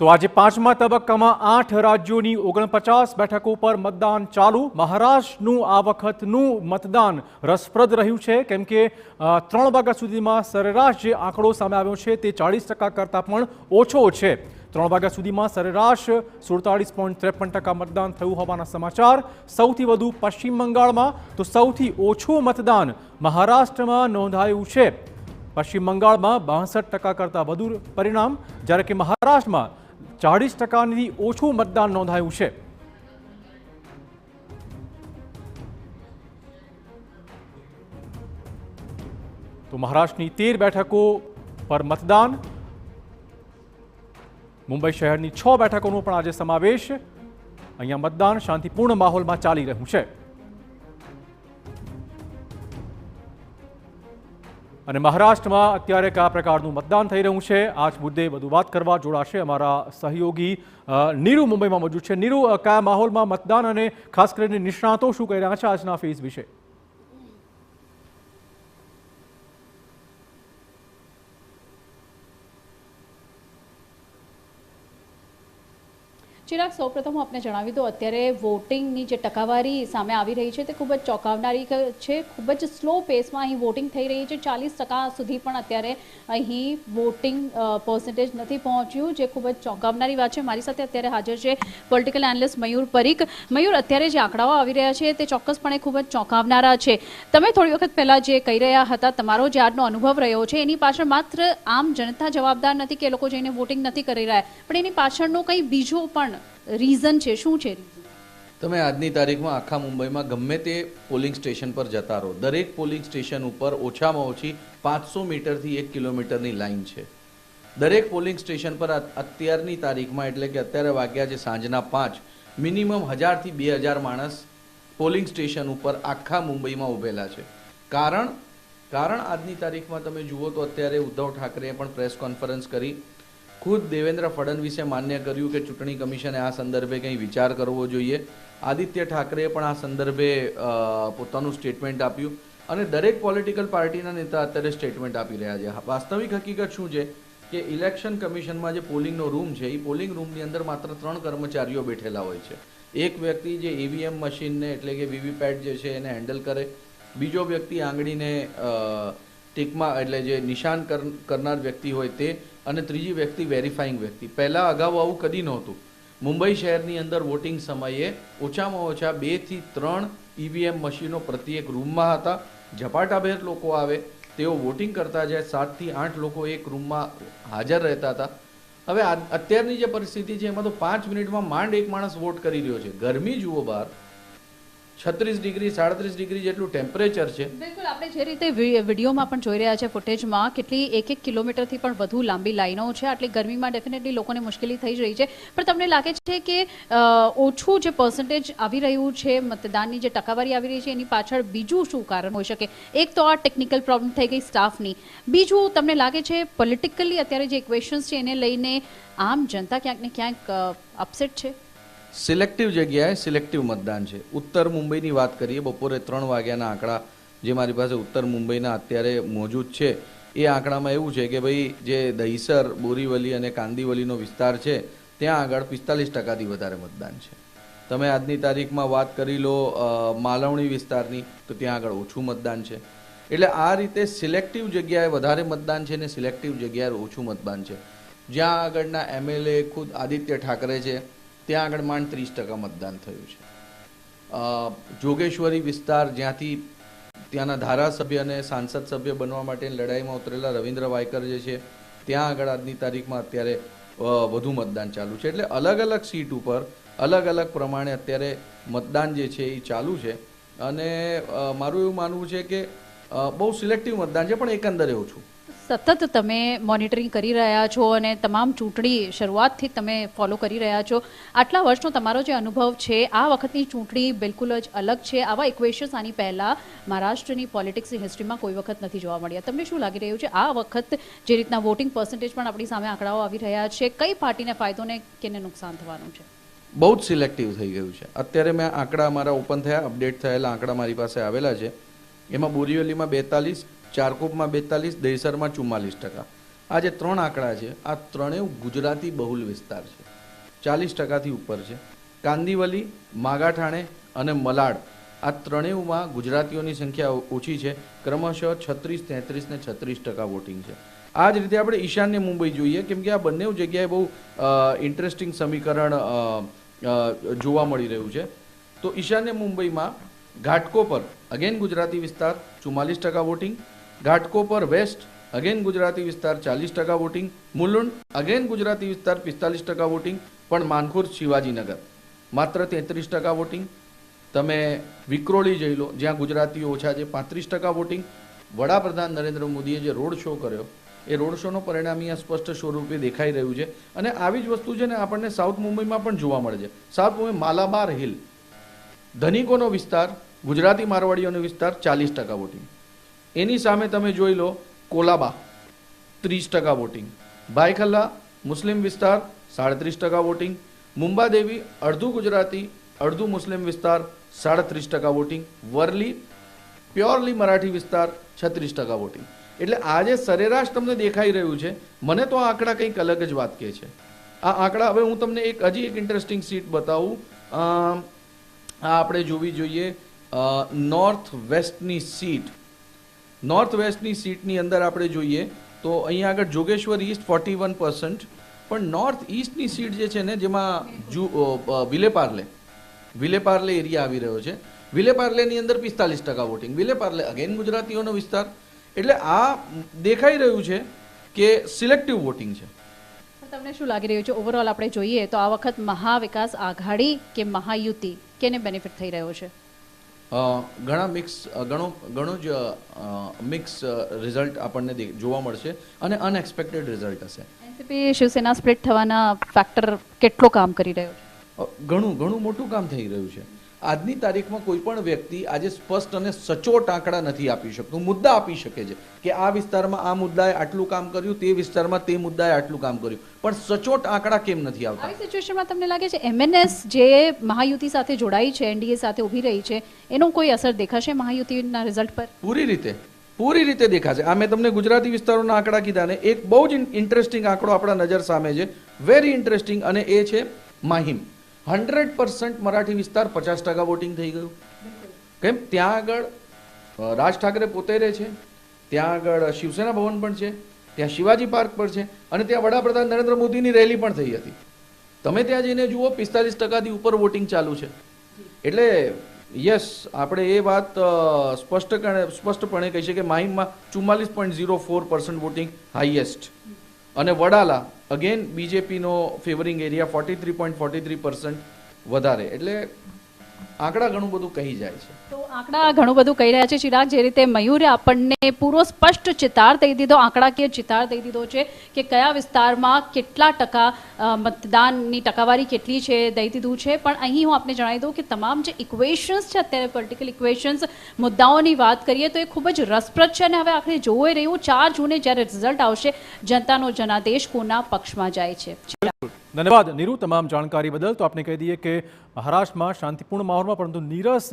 તો આજે પાંચમા તબક્કામાં 8 રાજ્યોની 49 બેઠકો પર મતદાન ચાલુ। મહારાષ્ટ્રનું આ વખતનું મતદાન રસપ્રદ રહ્યું છે, કેમ કે 3 વાગ્યા સુધીમાં સરેરાશ જે આંકડો સામે આવ્યો છે તે 40% કરતાં પણ ઓછો છે। 3 વાગ્યા સુધીમાં સરેરાશ 47.53% મતદાન થયું હોવાના સમાચાર। સૌથી વધુ પશ્ચિમ બંગાળમાં તો સૌથી ઓછું મતદાન મહારાષ્ટ્રમાં નોંધાયું છે। પશ્ચિમ બંગાળમાં 62% કરતાં વધુ પરિણામ, જ્યારે કે મહારાષ્ટ્રમાં 40%થી ઓછું મતદાન નોંધાયું છે। તો મહારાષ્ટ્રની 13 બેઠકો પર મતદાન, મુંબઈ શહેરની 6 બેઠકોનો પણ આજે સમાવેશ। અહીંયા મતદાન શાંતિપૂર્ણ માહોલમાં ચાલી રહ્યું છે અને મહારાષ્ટ્રમાં અત્યારે કયા પ્રકારનું મતદાન થઈ રહ્યું છે આ જ મુદ્દે વધુ વાત કરવા જોડાશે અમારા સહયોગી નીરુ મુંબઈમાં મોજૂદ છે। નીરુ, કયા માહોલમાં મતદાન અને ખાસ કરીને નિષ્ણાતો શું કહી રહ્યા છે આજના ફેઝ વિશે? ચિરાગ, સૌપ્રથમ હું આપને જણાવી દઉં, અત્યારે વોટિંગની જે ટકાવારી સામે આવી રહી છે તે ખૂબ જ ચોંકાવનારી છે। ખૂબ જ સ્લો પેસમાં અહીં વોટિંગ થઈ રહી છે। 40% સુધી પણ અત્યારે અહીં વોટિંગ પર્સન્ટેજ નથી પહોંચ્યું, જે ખૂબ જ ચોંકાવનારી વાત છે। મારી સાથે અત્યારે હાજર છે પોલિટિકલ એનાલિસ્ટ મયુર પરીખ। મયુર, અત્યારે જે આંકડાઓ આવી રહ્યા છે તે ચોક્કસપણે ખૂબ જ ચોંકાવનારા છે। તમે થોડી વખત પહેલાં જે કહી રહ્યા હતા, તમારો જે આજનો અનુભવ રહ્યો છે, એની પાછળ માત્ર આમ જનતા જવાબદાર નથી કે એ લોકો જઈને વોટિંગ નથી કરી રહ્યા, પણ એની પાછળનો કંઈ બીજો પણ રીઝન છે। શું છે રીઝન? તમે આજની તારીખમાં આખા મુંબઈમાં ગમે તે પોલિંગ સ્ટેશન પર જતા રહો, દરેક પોલિંગ સ્ટેશન ઉપર ઓછામાં ઓછી 500 મીટરથી 1 કિલોમીટરની લાઈન છે। દરેક પોલિંગ સ્ટેશન પર અત્યારની તારીખમાં, એટલે કે અત્યારે વાગ્યા છે સાંજના 5, મિનિમમ 1000થી 2000 માણસ પોલિંગ સ્ટેશન ઉપર આખા મુંબઈમાં ઊભેલા છે। કારણ આજની તારીખમાં તમે જુઓ તો અત્યારે ઉદ્ધવ ઠાકરેએ પણ પ્રેસ કોન્ફરન્સ કરી, ખુદ દેવેન્દ્ર ફડણવીસે માન્ય કર્યું કે ચૂંટણી કમિશને આ સંદર્ભે કંઈ વિચાર કરવો જોઈએ। આદિત્ય ઠાકરેએ પણ આ સંદર્ભે પોતાનું સ્ટેટમેન્ટ આપ્યું અને દરેક પોલિટિકલ પાર્ટીના નેતા અત્યારે સ્ટેટમેન્ટ આપી રહ્યા છે। વાસ્તવિક હકીકત શું છે કે ઇલેક્શન કમિશનમાં જે પોલિંગનો રૂમ છે, એ પોલિંગ રૂમની અંદર માત્ર 3 કર્મચારીઓ બેઠેલા હોય છે। એક વ્યક્તિ જે ઈવીએમ મશીનને એટલે કે વીવીપેટ જે છે એને હેન્ડલ કરે, બીજો વ્યક્તિ આંગળીને ટીકમાં એટલે જે નિશાન કરનાર વ્યક્તિ હોય તે, અને ત્રીજી વ્યક્તિ વેરીફાઈંગ વ્યક્તિ। પહેલાં અગાઉ આવું કદી નહોતું। મુંબઈ શહેરની અંદર વોટિંગ સમયે ઓછામાં ઓછા 2 થી 3 ઈવીએમ મશીનો પ્રત્યેક રૂમમાં હતા। ઝપાટાભેર લોકો આવે, તેઓ વોટિંગ કરતા જાય, 7 થી 8 લોકો એક રૂમમાં હાજર રહેતા હતા। હવે અત્યારની જે પરિસ્થિતિ છે એમાં તો 5 મિનિટમાં માંડ એક માણસ વોટ કરી રહ્યો છે। ગરમી જુઓ, બહાર 36 ડિગ્રી 37 ડિગ્રી જેટલું ટેમ્પરેચર છે। બિલકુલ, આપણે જે રીતે વિડીયોમાં પણ જોઈ રહ્યા છે, ફૂટેજમાં, કેટલી 1 કિલોમીટરથી પણ વધુ લાંબી લાઈનો છે। આટલી ગરમીમાં ડેફિનેટલી લોકોને મુશ્કેલી થઈ જ રહી છે, પણ તમને લાગે છે કે ઓછું જે પર્સન્ટેજ આવી રહ્યું છે, મતદાનની જે ટકાવારી આવી રહી છે, એની પાછળ બીજું શું કારણ હોઈ શકે? એક તો આ ટેકનિકલ પ્રોબ્લેમ થઈ ગઈ સ્ટાફની, બીજું તમને લાગે છે પોલિટિકલી અત્યારે જે ઇક્વેશન્સ છે એને લઈને આમ જનતા ક્યાંક ને ક્યાંક અપસેટ છે? સિલેક્ટિવ જગ્યાએ સિલેક્ટિવ મતદાન છે। ઉત્તર મુંબઈની વાત કરીએ, બપોરે 3 વાગ્યાના આંકડા જે મારી પાસે ઉત્તર મુંબઈના અત્યારે મોજૂદ છે, એ આંકડામાં એવું છે કે ભાઈ જે દહીસર, બોરીવલી અને કાંદીવલીનો વિસ્તાર છે ત્યાં આગળ 45%થી વધારે મતદાન છે। તમે આજની તારીખમાં વાત કરી લો માલવણી વિસ્તારની, તો ત્યાં આગળ ઓછું મતદાન છે। એટલે આ રીતે સિલેક્ટિવ જગ્યાએ વધારે મતદાન છે ને સિલેક્ટિવ જગ્યાએ ઓછું મતદાન છે। જ્યાં આગળના એમએલએ ખુદ આદિત્ય ઠાકરે છે ત્યાં આગળ માંડ 30% મતદાન થયું છે। જોગેશ્વરી વિસ્તાર, જ્યાંથી ત્યાંના ધારાસભ્ય અને સાંસદ સભ્ય બનવા માટે લડાઈમાં ઉતરેલા રવિન્દ્ર વાયકર જે છે, ત્યાં આગળ આજની તારીખમાં અત્યારે વધુ મતદાન ચાલુ છે। એટલે અલગ અલગ સીટ ઉપર અલગ અલગ પ્રમાણે અત્યારે મતદાન જે છે એ ચાલુ છે અને મારું એવું માનવું છે કે બહુ સિલેક્ટિવ મતદાન છે, પણ એકંદરે ઓછું। સતત તમે મોનિટરિંગ કરી રહ્યા છો અને તમામ ચૂંટણી શરૂઆતથી તમે ફોલો કરી રહ્યા છો। આટલા વર્ષનો તમારો જે અનુભવ છે, આ વખતની ચૂંટણી બિલકુલ જ અલગ છે। આવા ઇક્વેશન્સ આની પહેલાં મહારાષ્ટ્રની પોલિટિક્સની હિસ્ટ્રીમાં કોઈ વખત નથી જોવા મળ્યા। તમને શું લાગી રહ્યું છે આ વખત જે રીતના વોટિંગ પર્સન્ટેજ પણ આપણી સામે આંકડાઓ આવી રહ્યા છે, કઈ પાર્ટીને ફાયદો ને કેને નુકસાન થવાનું છે? બહુ જ સિલેક્ટિવ થઈ ગયું છે। અત્યારે મેં આંકડા મારા ઓપન થયા, અપડેટ થયેલા આંકડા મારી પાસે આવેલા છે। એમાં બોરીવલીમાં 42, ચારકોપમાં 42, દહીસરમાં 44%, આ જે 3 આંકડા છે આ ત્રણેય ગુજરાતી બહુલ વિસ્તાર છે, 40%થી ઉપર છે. કાંદિવલી, માગાઠાણે અને મલાડ આ ત્રણેયમાં ગુજરાતીઓની સંખ્યા ઓછી છે, ક્રમશઃ 36, 33 ને 36% વોટિંગ છે. આ જ રીતે આપણે ઈશાન્ય મુંબઈ જોઈએ, કેમ કે આ બંને જગ્યાએ બહુ ઇન્ટરેસ્ટિંગ સમીકરણ જોવા મળી રહ્યું છે. તો ઈશાન્ય મુંબઈમાં ઘાટકોપર અગેન ગુજરાતી વિસ્તાર 44% voting, Ghatkopar West again Gujarati વિસ્તાર 40% વોટિંગ, મુલુંડ અગેન ગુજરાતી વિસ્તાર 45% વોટિંગ, પણ માનખુર્દ શિવાજીનગર માત્ર 33% વોટિંગ. તમે વિક્રોળી જઈ લો જ્યાં ગુજરાતીઓ ઓછા છે, 35% વોટિંગ. વડાપ્રધાન નરેન્દ્ર મોદીએ જે રોડ શો કર્યો એ રોડ શોનો પરિણામ અહીંયા સ્પષ્ટ સ્વરૂપે દેખાઈ રહ્યું છે. અને આવી જ વસ્તુ છે ને આપણને સાઉથ મુંબઈમાં પણ જોવા મળે છે. સાઉથ મુંબઈ માલાબાર હિલ ધનિકોનો વિસ્તાર, ગુજરાતી મારવાડીઓનો વિસ્તાર 40% વોટિંગ. એની સામે તમે જોઈ લો કોલાબા 30% વોટિંગ, ભાઈખલ્લા મુસ્લિમ વિસ્તાર 37% વોટિંગ, મુંબાદેવી અડધું ગુજરાતી અડધું મુસ્લિમ વિસ્તાર 37% વોટિંગ, વરલી પ્યોરલી મરાઠી વિસ્તાર 36% વોટિંગ. એટલે આ જે સરેરાશ તમને દેખાઈ રહ્યું છે, મને તો આ આંકડા કંઈક અલગ જ વાત કહે છે. આ આંકડા હવે હું તમને હજી એક ઇન્ટરેસ્ટિંગ સીટ બતાવું. આ આપણે જોવી જોઈએ નોર્થ વેસ્ટની સીટ. નોર્થ વેસ્ટની સીટની અંદર આપણે જોઈએ તો અહીંયા આગળ જોગેશ્વર ઈસ્ટ 41%, પણ નોર્થ ઈસ્ટની સીટ જે છે ને જેમાં વિલેપાર્લે એરિયા આવી રહ્યો છે. વિલેપાર્લેની અંદર 45% વોટિંગ. વિલેપાર્લે અગેન ગુજરાતીઓનો વિસ્તાર. એટલે આ દેખાઈ રહ્યું છે કે સિલેક્ટિવ વોટિંગ છે. તમને શું લાગી રહ્યું છે ઓવરઓલ આપણે જોઈએ તો આ વખત મહાવિકાસ આઘાડી કે મહાયુતિ કેને બેનિફિટ થઈ રહ્યો છે? ઘણો જ મિક્સ રિઝલ્ટ આપણને જોવા મળશે અને અનએક્સપેક્ટેડ રિઝલ્ટ હશે. એનસીપી શિવસેના સ્પ્લિટ થવાના ફેક્ટર કેટલો કામ કરી રહ્યો છે? ઘણું મોટું કામ થઈ રહ્યું છે. આજની તારીખમાં કોઈ પણ વ્યક્તિ આજે સ્પષ્ટ અને સચોટ આંકડા નથી આપી શકતું. મુદ્દા આપી શકે છે કે આ વિસ્તારમાં આ મુદ્દાએ આટલું કામ કર્યું, તે વિસ્તારમાં તે મુદ્દાએ આટલું કામ કર્યું, પણ સચોટ આંકડા કેમ નથી આવતા? આવી સિચ્યુએશનમાં તમને લાગે છે એમએનએસ જે મહાયુતિ સાથે જોડાઈ છે, એનડીએ સાથે ઊભી રહી છે, એનો કોઈ અસર દેખાશે મહાયુતિના રિઝલ્ટ પર? પૂરી રીતે દેખાશે. આ મેં તમને ગુજરાતી વિસ્તારોના આંકડા કીધા ને, એક બહુ જ ઇન્ટરેસ્ટિંગ આંકડો આપણા નજર સામે છે, વેરી ઇન્ટરેસ્ટિંગ, અને એ છે માહિમ. 100% મરાઠી વિસ્તાર 50% વોટિંગ થઈ ગયું. કેમ? ત્યાં આગળ રાજ ઠાકરે પોતે રહે છે, ત્યાં આગળ શિવસેના ભવન પણ છે, ત્યાં શિવાજી પાર્ક પણ છે, અને ત્યાં વડાપ્રધાન નરેન્દ્ર મોદીની રેલી પણ થઈ હતી. તમે ત્યાં જઈને જુઓ 45%થી ઉપર વોટિંગ ચાલુ છે. એટલે યસ, આપણે એ વાત સ્પષ્ટપણે કહી શકીએ કે માહિમમાં 44.04% વોટિંગ હાઈએસ્ટ, અને વડાલા અગેન બીજેપીનો ફેવરિંગ એરિયા 43.43% વધારે. એટલે આંકડા ઘણું બધું કહી જાય છે. તો આંકડા ઘણું બધું કહી રહ્યા છે. ચિરાગ, જે રીતે મયુરે આપણને પૂરો સ્પષ્ટ ચિતાર દઈ દીધો, આંકડાકીય ચિતાર દઈ દીધો છે કે કયા વિસ્તારમાં કેટલા ટકા મતદાનની ટકાવારી કેટલી છે દઈ દીધું છે. પણ અહીં હું આપને જણાવી દઉં કે તમામ જે ઇક્વેશન્સ છે, અત્યારે પોલિટિકલ ઇક્વેશન્સ, મુદ્દાઓની વાત કરીએ તો એ ખૂબ જ રસપ્રદ છે. અને હવે આખરે જોઈ રહ્યું 4 જૂને જ્યારે રિઝલ્ટ આવશે, જનતાનો જનાદેશ કોના પક્ષમાં જાય છે. ધન્યવાદ નીરુ તમામ જાણકારી બદલ. તો આપને કહી દઈએ કે મહારાષ્ટ્રમાં શાંતિપૂર્ણ માહોલમાં પરંતુ નીરસ